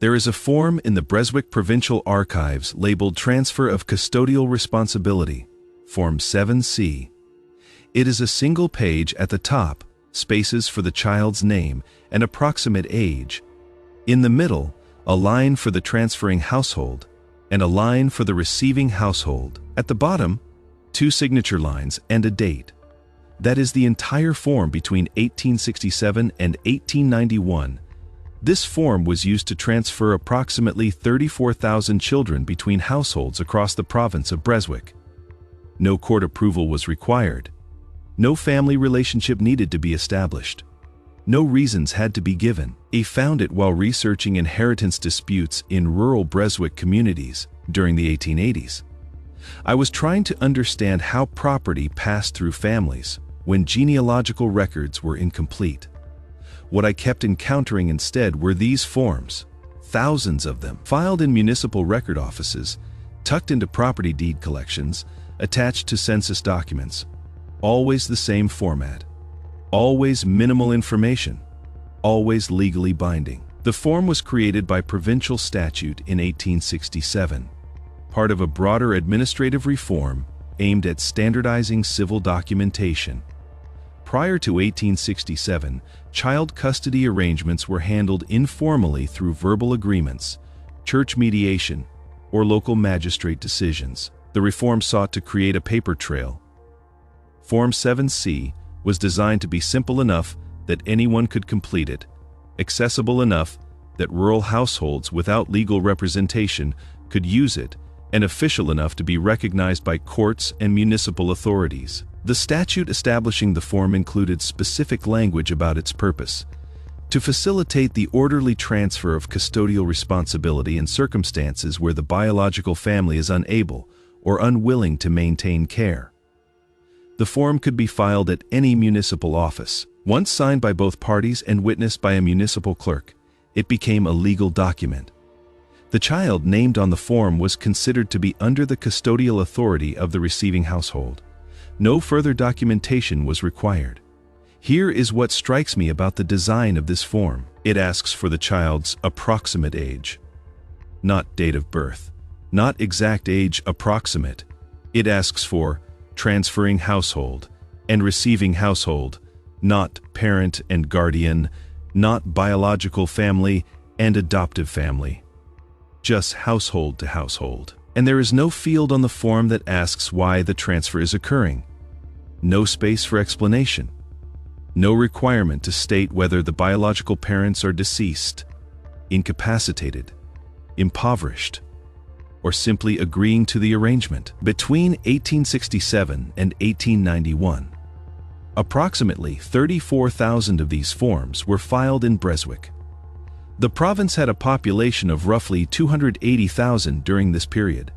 There is a form in the Breswick Provincial Archives labeled Transfer of Custodial Responsibility, Form 7C. It is a single page at the top, spaces for the child's name and approximate age. In the middle, a line for the transferring household and a line for the receiving household. At the bottom, 2 signature lines and a date. That is the entire form between 1867 and 1891. This form was used to transfer approximately 34,000 children between households across the province of Breswick. No court approval was required. No family relationship needed to be established. No reasons had to be given. I found it while researching inheritance disputes in rural Breswick communities during the 1880s. I was trying to understand how property passed through families when genealogical records were incomplete. What I kept encountering instead were these forms, thousands of them, filed in municipal record offices, tucked into property deed collections, attached to census documents. Always the same format. Always minimal information. Always legally binding. The form was created by provincial statute in 1867, part of a broader administrative reform aimed at standardizing civil documentation. Prior to 1867, child custody arrangements were handled informally through verbal agreements, church mediation, or local magistrate decisions. The reform sought to create a paper trail. Form 7C was designed to be simple enough that anyone could complete it, accessible enough that rural households without legal representation could use it, and official enough to be recognized by courts and municipal authorities. The statute establishing the form included specific language about its purpose: to facilitate the orderly transfer of custodial responsibility in circumstances where the biological family is unable or unwilling to maintain care. The form could be filed at any municipal office. Once signed by both parties and witnessed by a municipal clerk, it became a legal document. The child named on the form was considered to be under the custodial authority of the receiving household. No further documentation was required. Here is what strikes me about the design of this form. It asks for the child's approximate age, not date of birth, not exact age, approximate. It asks for transferring household and receiving household, not parent and guardian, not biological family and adoptive family. Just household to household. And there is no field on the form that asks why the transfer is occurring. No space for explanation. No requirement to state whether the biological parents are deceased, incapacitated, impoverished, or simply agreeing to the arrangement. Between 1867 and 1891, approximately 34,000 of these forms were filed in Breswick. The province had a population of roughly 280,000 during this period.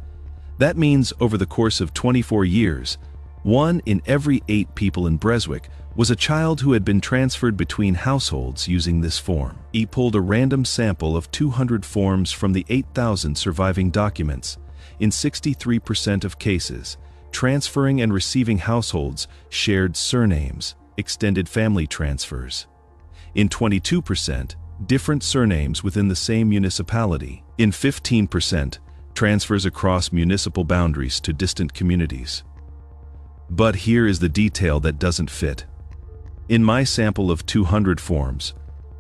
That means over the course of 24 years, 1 in every 8 people in Breswick was a child who had been transferred between households using this form. He pulled a random sample of 200 forms from the 8,000 surviving documents. In 63% of cases, transferring and receiving households shared surnames, extended family transfers. In 22%, different surnames within the same municipality. In 15%, transfers across municipal boundaries to distant communities. But here is the detail that doesn't fit. In my sample of 200 forms,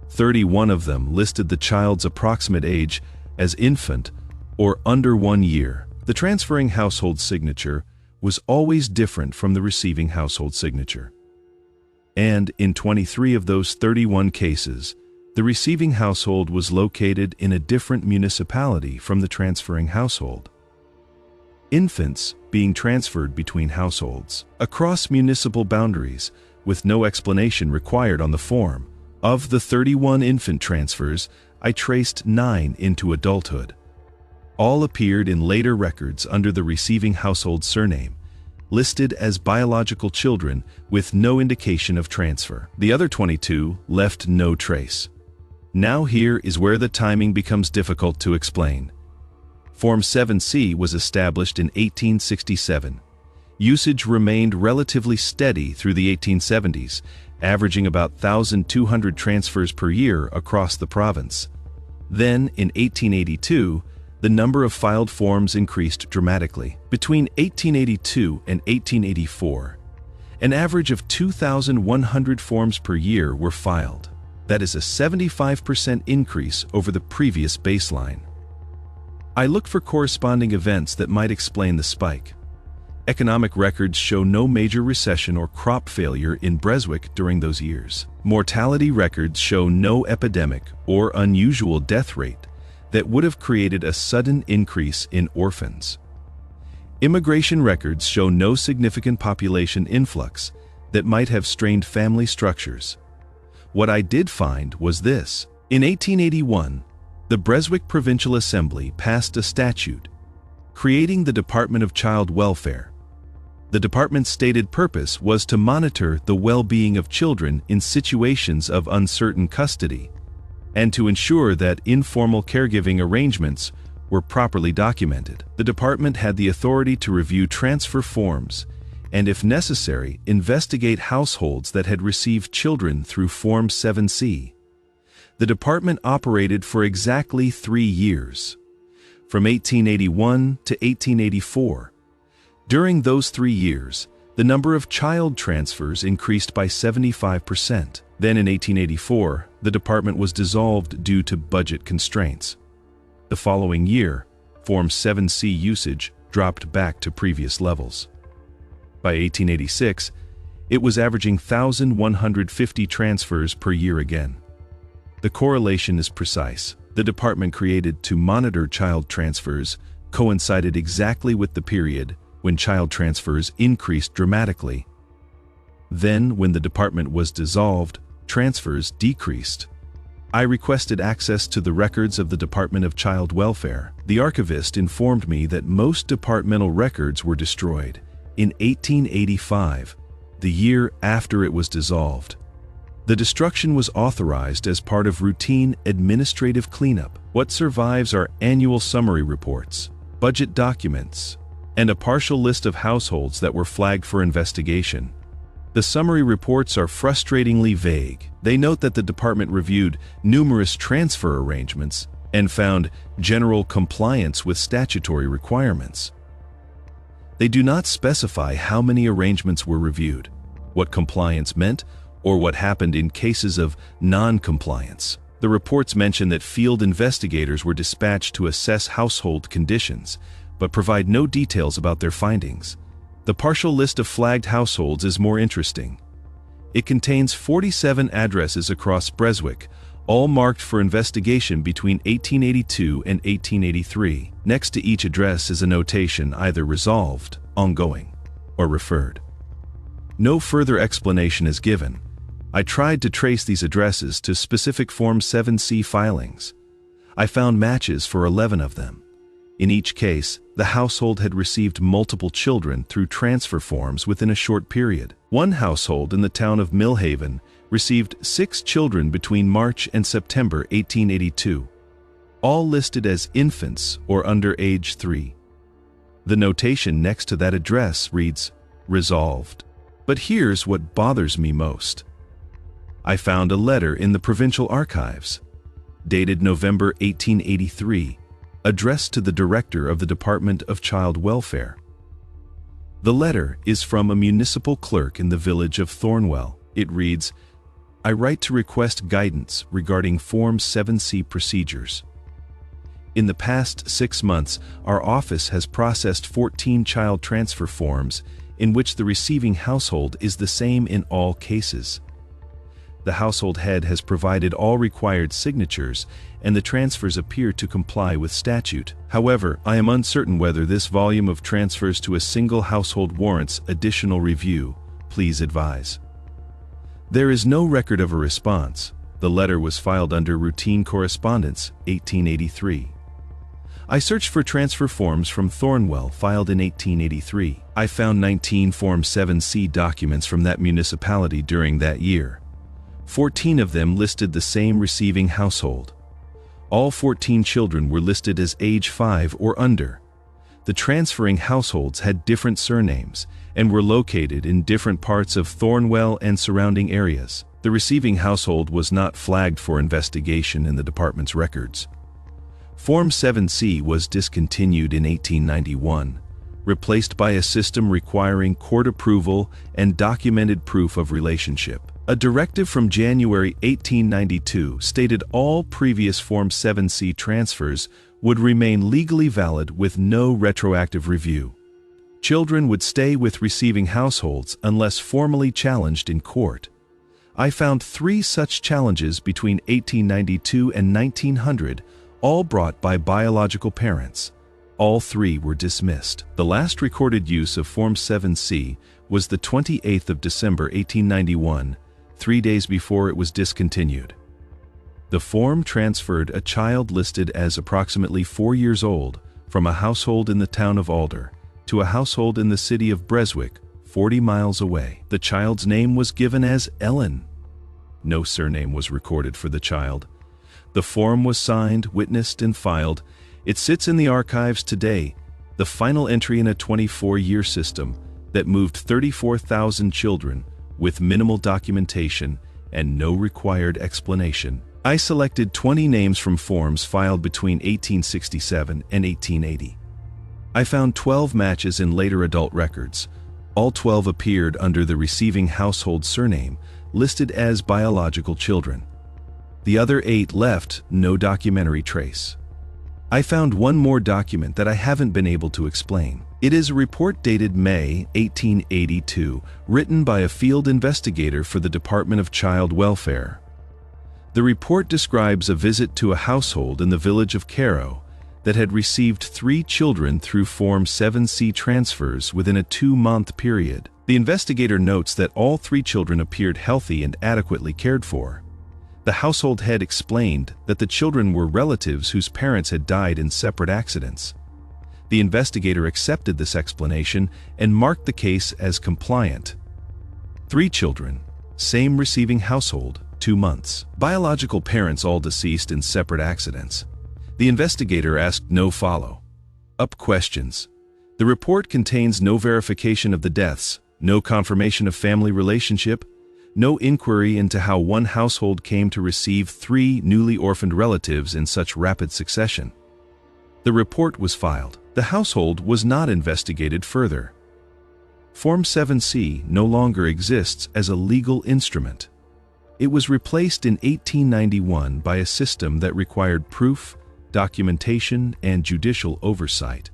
31 of them listed the child's approximate age as infant or under 1 year. The transferring household signature was always different from the receiving household signature. And in 23 of those 31 cases, the receiving household was located in a different municipality from the transferring household. Infants being transferred between households across municipal boundaries with no explanation required on the form. Of the 31 infant transfers, I traced 9 into adulthood. All appeared in later records under the receiving household surname, listed as biological children with no indication of transfer. The other 22 left no trace. Now here is where the timing becomes difficult to explain. Form 7C was established in 1867. Usage remained relatively steady through the 1870s, averaging about 1,200 transfers per year across the province. Then, in 1882, the number of filed forms increased dramatically. Between 1882 and 1884, an average of 2,100 forms per year were filed. That is a 75% increase over the previous baseline. I looked for corresponding events that might explain the spike. Economic records show no major recession or crop failure in Breswick during those years. Mortality records show no epidemic or unusual death rate that would have created a sudden increase in orphans. Immigration records show no significant population influx that might have strained family structures. What I did find was this. In 1881, the Breswick Provincial Assembly passed a statute creating the Department of Child Welfare. The department's stated purpose was to monitor the well-being of children in situations of uncertain custody and to ensure that informal caregiving arrangements were properly documented. The department had the authority to review transfer forms and, if necessary, investigate households that had received children through Form 7C. The department operated for exactly 3 years, from 1881 to 1884. During those 3 years, the number of child transfers increased by 75%. Then in 1884, the department was dissolved due to budget constraints. The following year, Form 7C usage dropped back to previous levels. By 1886, it was averaging 1,150 transfers per year again. The correlation is precise. The department created to monitor child transfers coincided exactly with the period when child transfers increased dramatically. Then, when the department was dissolved, transfers decreased. I requested access to the records of the Department of Child Welfare. The archivist informed me that most departmental records were destroyed in 1885, the year after it was dissolved. The destruction was authorized as part of routine administrative cleanup. What survives are annual summary reports, budget documents, and a partial list of households that were flagged for investigation. The summary reports are frustratingly vague. They note that the department reviewed numerous transfer arrangements and found general compliance with statutory requirements. They do not specify how many arrangements were reviewed, what compliance meant, or what happened in cases of non-compliance. The reports mention that field investigators were dispatched to assess household conditions, but provide no details about their findings. The partial list of flagged households is more interesting. It contains 47 addresses across Breswick, all marked for investigation between 1882 and 1883. Next to each address is a notation either resolved, ongoing, or referred. No further explanation is given. I tried to trace these addresses to specific Form 7C filings. I found matches for 11 of them. In each case, the household had received multiple children through transfer forms within a short period. One household in the town of Millhaven received 6 children between March and September 1882, all listed as infants or under age 3. The notation next to that address reads, "Resolved." But here's what bothers me most. I found a letter in the provincial archives, dated November 1883, addressed to the director of the Department of Child Welfare. The letter is from a municipal clerk in the village of Thornwell. It reads, "I write to request guidance regarding Form 7C procedures. In the past 6 months, our office has processed 14 child transfer forms in which the receiving household is the same in all cases. The household head has provided all required signatures, and the transfers appear to comply with statute. However, I am uncertain whether this volume of transfers to a single household warrants additional review. Please advise." There is no record of a response. The letter was filed under routine correspondence, 1883. I searched for transfer forms from Thornwell filed in 1883. I found 19 Form 7C documents from that municipality during that year. 14 of them listed the same receiving household. All 14 children were listed as age 5 or under. The transferring households had different surnames and were located in different parts of Thornwell and surrounding areas. The receiving household was not flagged for investigation in the department's records. Form 7C was discontinued in 1891, replaced by a system requiring court approval and documented proof of relationship. A directive from January 1892 stated all previous Form 7C transfers would remain legally valid with no retroactive review. Children would stay with receiving households unless formally challenged in court. I found 3 such challenges between 1892 and 1900, all brought by biological parents. All 3 were dismissed. The last recorded use of Form 7C was the 28th of December 1891, 3 days before it was discontinued. The form transferred a child listed as approximately 4 years old from a household in the town of Alder to a household in the city of Breswick, 40 miles away. The child's name was given as Ellen. No surname was recorded for the child. The form was signed, witnessed, and filed. It sits in the archives today, the final entry in a 24-year system that moved 34,000 children with minimal documentation and no required explanation. I selected 20 names from forms filed between 1867 and 1880. I found 12 matches in later adult records. All 12 appeared under the receiving household surname, listed as biological children. The other 8 left no documentary trace. I found one more document that I haven't been able to explain. It is a report dated May 1882, written by a field investigator for the Department of Child Welfare. The report describes a visit to a household in the village of Carow that had received 3 children through Form 7C transfers within a 2-month period. The investigator notes that all 3 children appeared healthy and adequately cared for. The household head explained that the children were relatives whose parents had died in separate accidents. The investigator accepted this explanation and marked the case as compliant. 3 children, same receiving household, 2 months. Biological parents all deceased in separate accidents. The investigator asked no follow-up questions. The report contains no verification of the deaths, no confirmation of family relationship, no inquiry into how one household came to receive 3 newly orphaned relatives in such rapid succession. The report was filed. The household was not investigated further. Form 7C no longer exists as a legal instrument. It was replaced in 1891 by a system that required proof, documentation, and judicial oversight.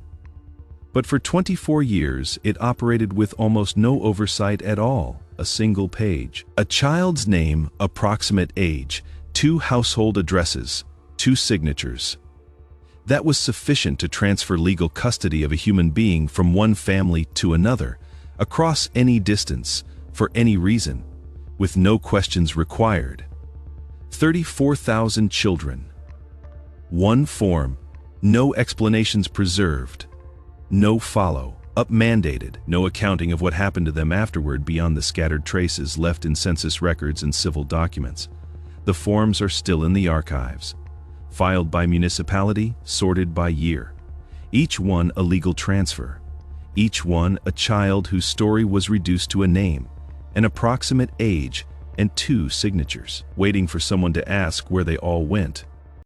But for 24 years, it operated with almost no oversight at all. A single page. A child's name, approximate age, 2 household addresses, 2 signatures. That was sufficient to transfer legal custody of a human being from one family to another, across any distance, for any reason, with no questions required. 34,000 children. 1 form, no explanations preserved, no follow-up mandated, no accounting of what happened to them afterward beyond the scattered traces left in census records and civil documents. The forms are still in the archives, filed by municipality, sorted by year. Each one a legal transfer. Each one a child whose story was reduced to a name, an approximate age, and 2 signatures, waiting for someone to ask where they all went.